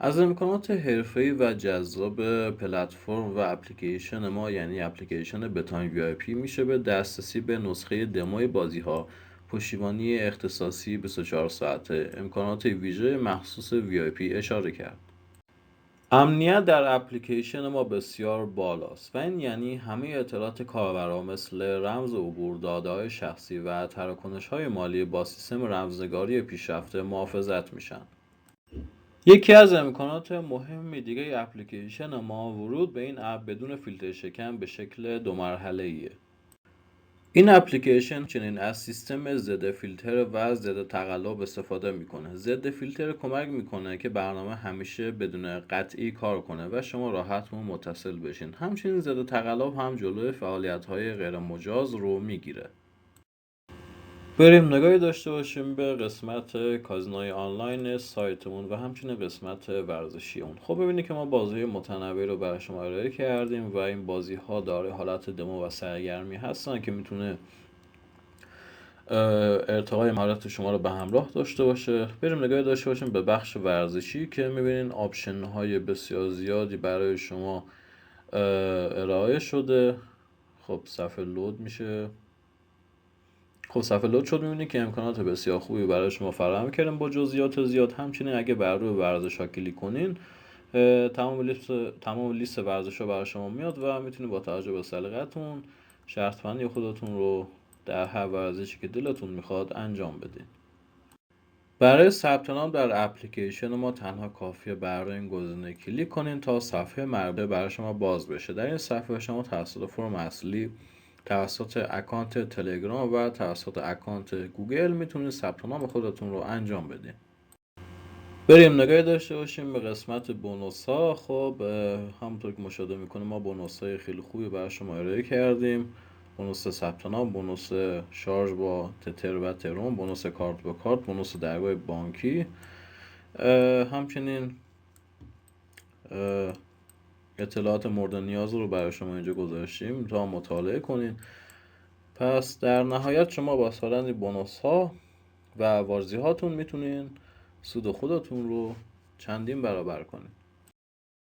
از امکانات حرفه‌ای و جذاب پلتفرم و اپلیکیشن ما یعنی اپلیکیشن بتایم وی آی پی میشه به دسترسی به نسخه دموی بازی‌ها، پشتیبانی اختصاصی 24 ساعته، امکانات ویژه مخصوص وی آی پی اشاره کرد. امنیت در اپلیکیشن ما بسیار بالاست و این یعنی همه اطلاعات کاربران مثل رمز عبور، داده‌های شخصی و تراکنش‌های مالی با سیستم رمزنگاری پیشرفته محافظت میشن. یکی از امکانات مهم دیگه اپلیکیشن ما ورود به این اپ بدون فیلتر شکن به شکل دو مرحله‌ایه. این اپلیکیشن چنین از سیستم ضد فیلتر و ضد تقلب استفاده میکنه. ضد فیلتر کمک میکنه که برنامه همیشه بدون قطعی کار کنه و شما راحت متصل بشین. همچنین ضد تقلب هم جلوی فعالیت‌های غیر مجاز رو میگیره. بریم نگاهی داشته باشیم به قسمت کازینوی آنلاین سایتمون و همچنین قسمت ورزشی اون. خب ببینید که ما بازی متنوعی رو برای شما ارائه کردیم و این بازی ها داره حالت دمو و سرگرمی هستن که میتونه ارتقای مهارت شما رو به همراه داشته باشه. بریم نگاهی داشته باشیم به بخش ورزشی که میبینین آپشن های بسیار زیادی برای شما ارائه شده. خب صفحه لود میشه. خب صفحه لود شد، می‌بینید که امکانات بسیار خوبی برای شما فراهم کردیم با جزئیات زیاد. همچنین اگه بر روی ورزش‌ها کلیک کنین تمام لیست ورزش‌ها برای شما میاد و میتونید با توجه به سلیقه‌تون شرط خودتون رو در هر ورزشی که دلتون میخواد انجام بدین. برای ثبت نام در اپلیکیشن ما تنها کافیه بر روی این گزینه کلیک کنین تا صفحه مربوطه برای شما باز بشه. در این صفحه شما توسط فرم اصلی، توسط اکانت تلگرام و توسط اکانت گوگل میتونید ثبت نام خودتون رو انجام بدین. بریم نگاهی داشته باشیم به قسمت بونوس ها. خب همونطور که مشاهده میکنیم ما بونوس های خیلی خوبی برای شما ارائه کردیم. بونوس ثبت نام، بونوس شارژ با تتر و ترون، بونوس کارت به کارت، بونوس درگاه بانکی. همچنین اطلاعات مورد نیاز رو برای شما اینجا گذاشتیم تا مطالعه کنین. پس در نهایت شما با سالن بونوس ها و وارزی هاتون میتونین سود خودتون رو چندین برابر کنین.